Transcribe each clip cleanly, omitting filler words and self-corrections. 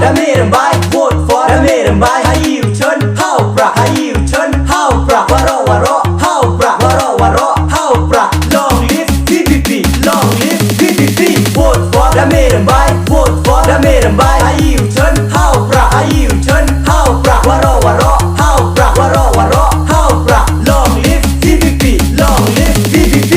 đã mê đầm bài vote for đã mê đầm bài hai yêu chân hao bra hai yêu chân hao bra waro hao bra waro hao bra long live PPP long live PPP vote for đã mê đầm bài vote for đã mê đầm bài hai yêu chân hao bra hai yêu chân hao bra waro hao bra waro hao bra long live PPP long live PPP.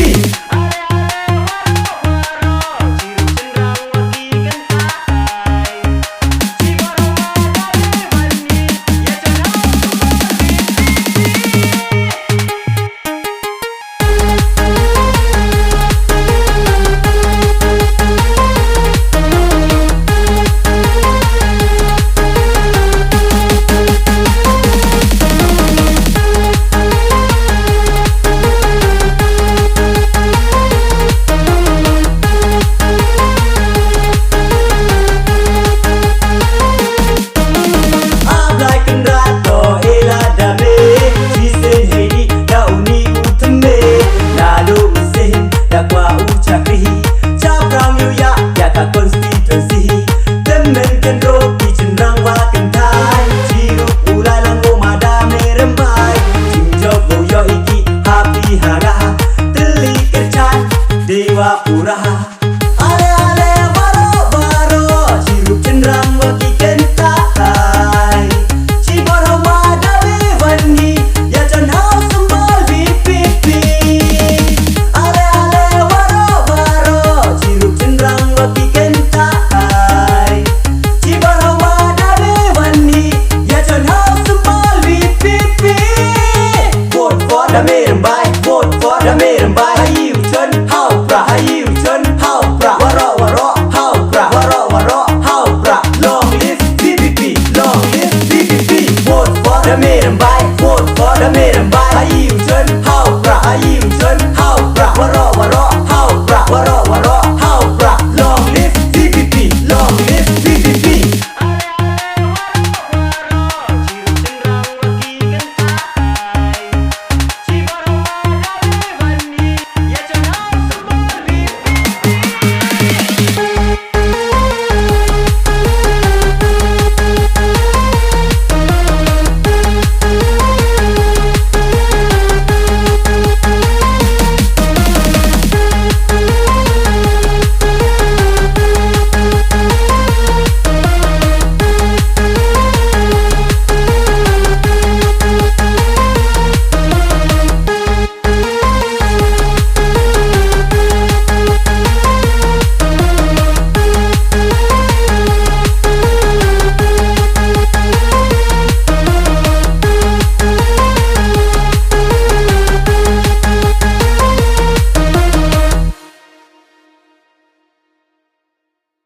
Dewa Pura ale ale baro sirup cenderang waki kentai cibor hawa dawe vani ya chan hau sembal VPP ale ale baro sirup cenderang waki kentai cibor hawa dawe vani ya chan hau sembal VPP vote for the Mê Bai vote for the Mê Bai hai yêu chân hai yêu chân hao bra waro hao bra waro hao bra long live PPP long live PPP vote for the Mê Bai vote for the Mê Bai